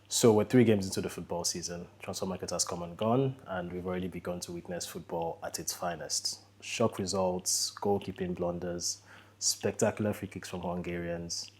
So we're 3 games into the football season. Transfer market has come and gone, and we've already begun to witness football at its finest. Shock results, goalkeeping blunders, spectacular free kicks from Hungarians,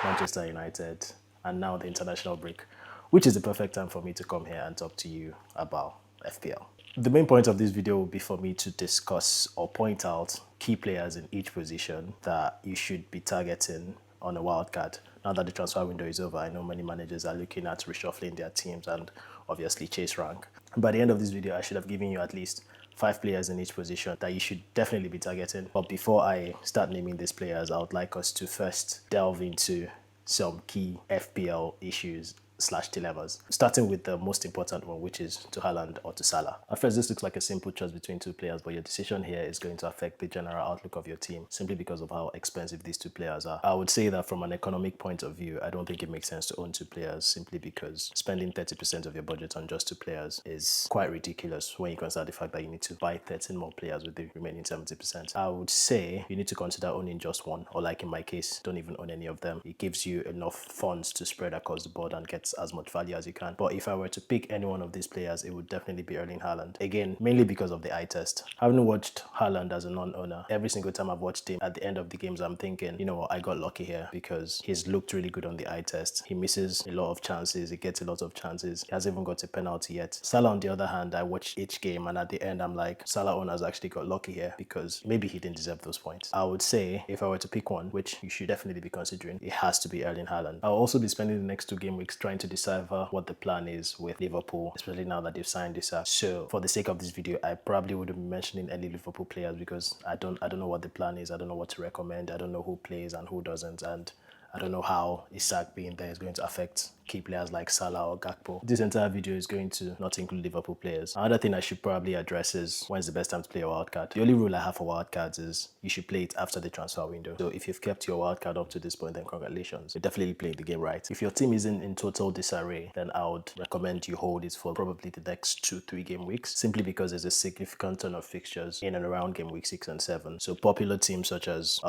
Manchester United, and now the international break, which is the perfect time for me to come here and talk to you about FPL. The main point of this video will be for me to discuss or point out key players in each position that you should be targeting on a wildcard. Now that the transfer window is over, I know many managers are looking at reshuffling their teams and obviously chase rank. By the end of this video, I should have given you at least 5 players in each position that you should definitely be targeting. But before I start naming these players, I would like us to first delve into some key FPL issues / dilemmas. Starting with the most important one, which is to Haaland or to Salah. At first, this looks like a simple choice between 2 players, but your decision here is going to affect the general outlook of your team simply because of how expensive these 2 players are. I would say that from an economic point of view, I don't think it makes sense to own 2 players simply because spending 30% of your budget on just 2 players is quite ridiculous when you consider the fact that you need to buy 13 more players with the remaining 70%. I would say you need to consider owning just 1, or like in my case, don't even own any of them. It gives you enough funds to spread across the board and get as much value as you can. But if I were to pick any one of these players, it would definitely be Erling Haaland. Again, mainly because of the eye test. Having watched Haaland as a non-owner, every single time I've watched him, at the end of the games, I'm thinking, you know what, I got lucky here because he's looked really good on the eye test. He misses a lot of chances. He gets a lot of chances. He hasn't even got a penalty yet. Salah, on the other hand, I watched each game and at the end, I'm like, Salah owners actually got lucky here because maybe he didn't deserve those points. I would say if I were to pick one, which you should definitely be considering, it has to be Erling Haaland. I'll also be spending the next 2 game weeks trying to decipher what the plan is with Liverpool, especially now that they've signed this up. So for the sake of this video, I probably wouldn't be mentioning any Liverpool players because I don't know what the plan is. I don't know what to recommend. I don't know who plays and who doesn't, and I don't know how Isak being there is going to affect key players like Salah or Gakpo. This entire video is going to not include Liverpool players. Another thing I should probably address is when's the best time to play a wildcard. The only rule I have for wildcards is you should play it after the transfer window. So if you've kept your wildcard up to this point, then congratulations. You're definitely playing the game right. If your team isn't in total disarray, then I would recommend you hold it for probably the next 2-3 game weeks, simply because there's a significant ton of fixtures in and around game week 6 and 7. So popular teams such as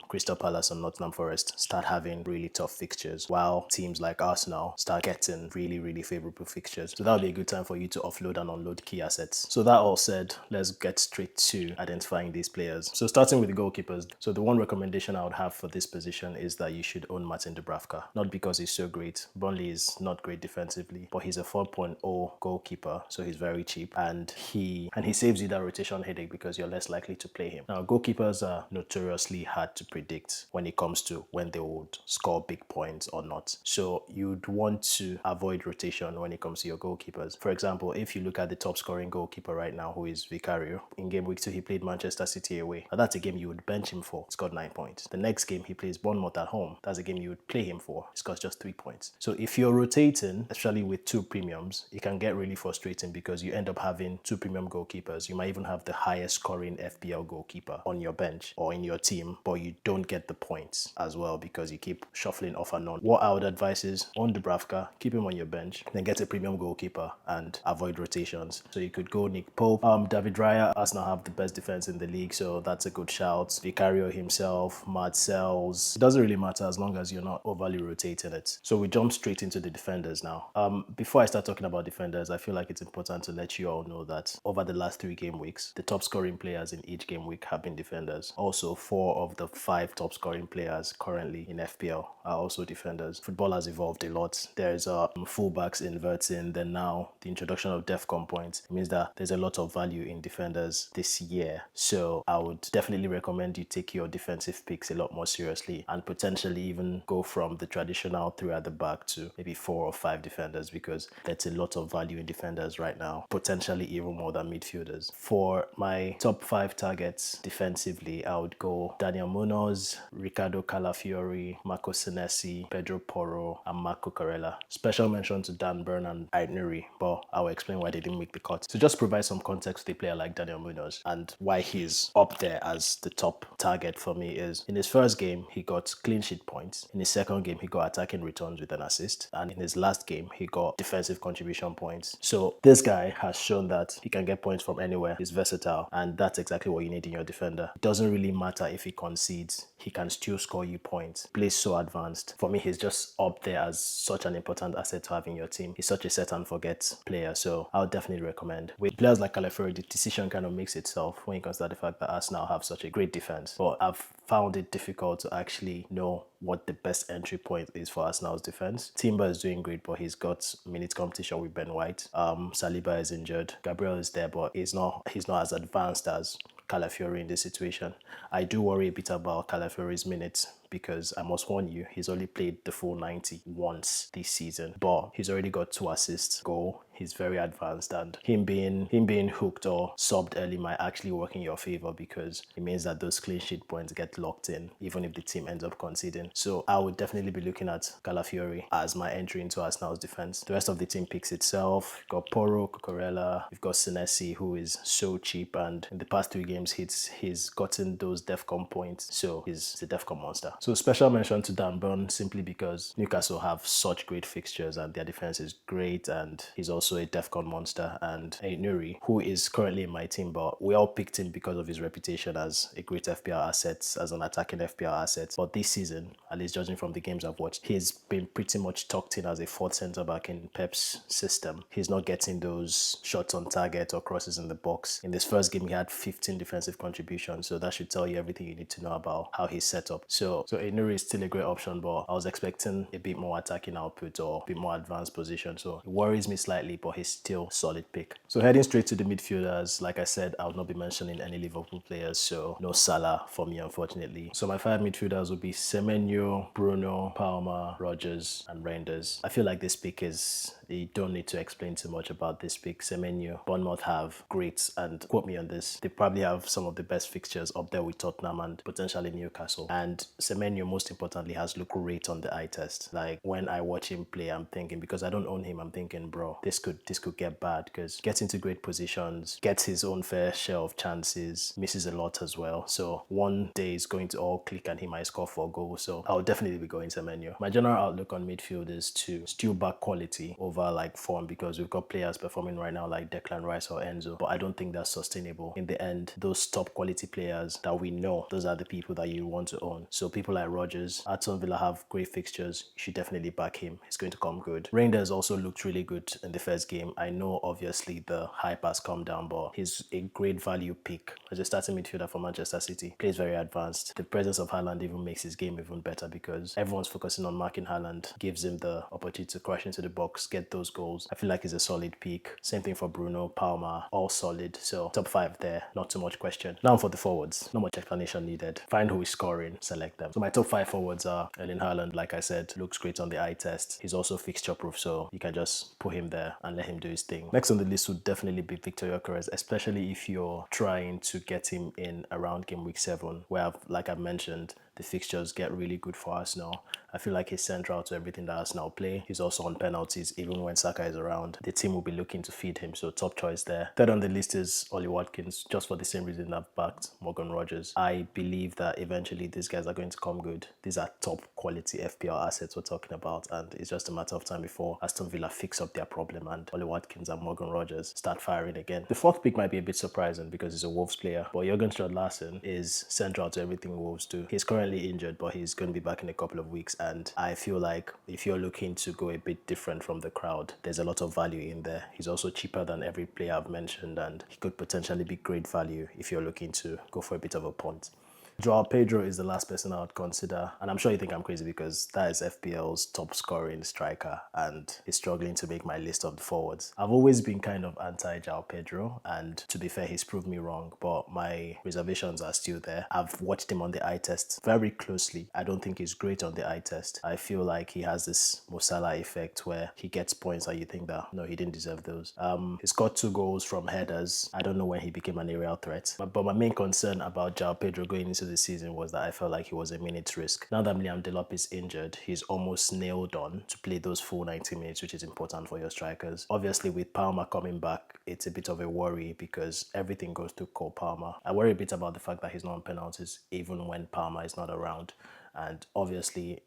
Crystal Palace and Nottingham Forest start having really tough fixtures, while teams like Arsenal start getting really favorable fixtures. So that would be a good time for you to offload and unload key assets. So that all said, let's get straight to identifying these players. So starting with the goalkeepers. So the one recommendation I would have for this position is that you should own Martin Dubravka. Not because he's so great. Burnley is not great defensively, but he's a 4.0 goalkeeper, so he's very cheap, and he saves you that rotation headache because you're less likely to play him. Now, goalkeepers are notoriously hard to predict when it comes to when they would score big points or not. So you'd want to avoid rotation when it comes to your goalkeepers. For example, if you look at the top scoring goalkeeper right now, who is Vicario, in game week 2 he played Manchester City away. Now that's a game you would bench him for. He scored 9 points. The next game he plays Bournemouth at home. That's a game you would play him for. He scores just 3 points. So if you're rotating, especially with 2 premiums, it can get really frustrating because you end up having 2 premium goalkeepers. You might even have the highest scoring FPL goalkeeper on your bench or in your team, but you don't get the points as well because you keep shuffling off and on. What I would advise is own Dubravka, keep him on your bench, then get a premium goalkeeper and avoid rotations. So you could go Nick Pope. David Raya, Arsenal have the best defense in the league, so that's a good shout. Vicario himself, Marcel's. It doesn't really matter as long as you're not overly rotating it. So we jump straight into the defenders now. Before I start talking about defenders, I feel like it's important to let you all know that over the last 3 game weeks, the top scoring players in each game week have been defenders. Also, 4 of the 5 top scoring players currently in FPL are also defenders. Football has evolved a lot. There's fullbacks inverting, then now the introduction of DEFCON points. It means that there's a lot of value in defenders this year. So I would definitely recommend you take your defensive picks a lot more seriously and potentially even go from the traditional 3 at the back to maybe 4 or 5 defenders because there's a lot of value in defenders right now, potentially even more than midfielders. For my top 5 targets defensively, I would go Daniel Munoz, Ricardo Calafiori, Marco Senesi, Pedro Porro, and Marco Corella. Special mention to Dan Burn and Aitnuri, but I'll explain why they didn't make the cut. So just provide some context to a player like Daniel Munoz and why he's up there as the top target for me is in his first game, he got clean sheet points. In his second game, he got attacking returns with an assist. And in his last game, he got defensive contribution points. So this guy has shown that he can get points from anywhere. He's versatile, and that's exactly what you need in your defender. It doesn't really matter if he concedes. He can still score you points. Plays so advanced. For me, he's just up there as such such an important asset to have in your team. He's such a set and forget player, so I would definitely recommend. With players like Calafiori, the decision kind of makes itself when it comes to the fact that Arsenal have such a great defense. But I've found it difficult to actually know what the best entry point is for Arsenal's defense. Timber is doing great, but he's got minute competition with Ben White. Saliba is injured. Gabriel is there, but he's not as advanced as Calafiori in this situation. I do worry a bit about Calafiori's minutes because I must warn you, he's only played the full 90 once this season, but he's already got 2 assists, goal. He's very advanced, and him being hooked or subbed early might actually work in your favor because it means that those clean sheet points get locked in, even if the team ends up conceding. So I would definitely be looking at Calafiori as my entry into Arsenal's defense. The rest of the team picks itself. You've got Porro, Cucurella, you've got Senesi, who is so cheap, and in the past 3 games he's gotten those DEFCON points, so he's a DEFCON monster. So special mention to Dan Burn simply because Newcastle have such great fixtures and their defense is great, and he's also a DEFCON monster. And Nuri, who is currently in my team, but we all picked him because of his reputation as a great FPL asset, as an attacking FPL asset. But this season, at least judging from the games I've watched, he's been pretty much tucked in as a 4th centre back in Pep's system. He's not getting those shots on target or crosses in the box. In this first game, he had 15 defensive contributions, so that should tell you everything you need to know about how he's set up. So Nuri is still a great option, but I was expecting a bit more attacking output or a bit more advanced position, so it worries me slightly, but he's still a solid pick. So heading straight to the midfielders, like I said, I'll not be mentioning any Liverpool players, so no Salah for me, unfortunately. So my 5 midfielders will be Semenyo, Bruno, Palmer, Rodgers, and Reinders. I feel like this pick is, you don't need to explain too much about this pick. Semenyo, Bournemouth have great, and quote me on this, they probably have some of the best fixtures up there with Tottenham and potentially Newcastle. And Semenyo, most importantly, has looked great on the eye test. Like when I watch him play, I'm thinking, because I don't own him, I'm thinking, bro, this could get bad, because gets into great positions, gets his own fair share of chances, misses a lot as well. So one day is going to all click and he might score 4 goals. So I'll definitely be going Semenyo. My general outlook on midfield is to steal back quality over like form, because we've got players performing right now like Declan Rice or Enzo, but I don't think that's sustainable. In the end, those top quality players that we know, those are the people that you want to own. So people like Rodgers, Aston Villa have great fixtures. You should definitely back him. He's going to come good. Reinders also looked really good in the first game. I know obviously the hype has come down, but he's a great value pick as a starting midfielder for Manchester City. Plays very advanced. The presence of Haaland even makes his game even better because everyone's focusing on marking Haaland, gives him the opportunity to crash into the box, get those goals. I feel like he's a solid pick. Same thing for Bruno, Palmer, all solid. So top 5 there, not too much question. Now for the forwards, not much explanation needed. Find who is scoring, select them. So my top 5 forwards are Erling Haaland, like I said, looks great on the eye test. He's also fixture proof, so you can just put him there and let him do his thing. Next on the list would definitely be Victor Gyökeres, especially if you're trying to get him in around game week 7, where like I've mentioned, the fixtures get really good for Arsenal. I feel like he's central to everything that Arsenal play. He's also on penalties. Even when Saka is around, the team will be looking to feed him, so top choice there. Third on the list is Ollie Watkins, just for the same reason I've backed Morgan Rodgers. I believe that eventually these guys are going to come good. These are top quality FPL assets we're talking about, and it's just a matter of time before Aston Villa fix up their problem and Ollie Watkins and Morgan Rodgers start firing again. The 4th pick might be a bit surprising because he's a Wolves player, but Jurgen Strand-Larsen is central to everything Wolves do. He's currently injured, but he's going to be back in a couple of weeks, and I feel like if you're looking to go a bit different from the crowd, there's a lot of value in there. He's also cheaper than every player I've mentioned, and he could potentially be great value if you're looking to go for a bit of a punt. Joao Pedro is the last person I would consider, and I'm sure you think I'm crazy because that is FPL's top scoring striker and he's struggling to make my list of the forwards. I've always been kind of anti-Joao Pedro, and to be fair, he's proved me wrong, but my reservations are still there. I've watched him on the eye test very closely. I don't think he's great on the eye test. I feel like he has this Mo Salah effect where he gets points and you think that, no, he didn't deserve those. He's got 2 goals from headers. I don't know when he became an aerial threat, but my main concern about Joao Pedro going into the season was that I felt like he was a minutes risk. Now that Liam Delop is injured, he's almost nailed on to play those full 90 minutes, which is important for your strikers. Obviously, with Palmer coming back, it's a bit of a worry because everything goes through Cole Palmer. I worry a bit about the fact that he's not on penalties even when Palmer is not around. And obviously,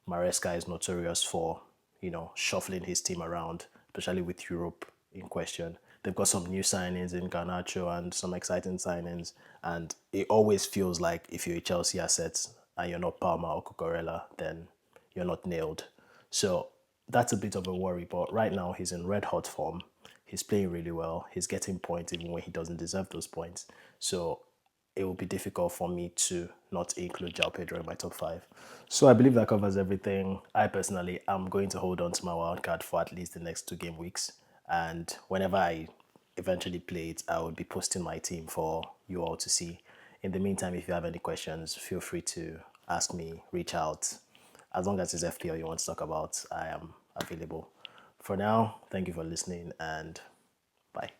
Maresca is notorious for, shuffling his team around, especially with Europe in question. They've got some new signings in Garnacho and some exciting signings, and it always feels like if you're a Chelsea asset and you're not Palmer or Cucurella, then you're not nailed. So that's a bit of a worry. But right now, he's in red hot form. He's playing really well. He's getting points even when he doesn't deserve those points. So it will be difficult for me to not include João Pedro in my top five. So I believe that covers everything. I personally am going to hold on to my wild card for at least the next 2 game weeks. And whenever I eventually play it, I will be posting my team for you all to see. In the meantime, if you have any questions, feel free to ask me, reach out. As long as it's FPL you want to talk about, I am available. For now, thank you for listening and bye.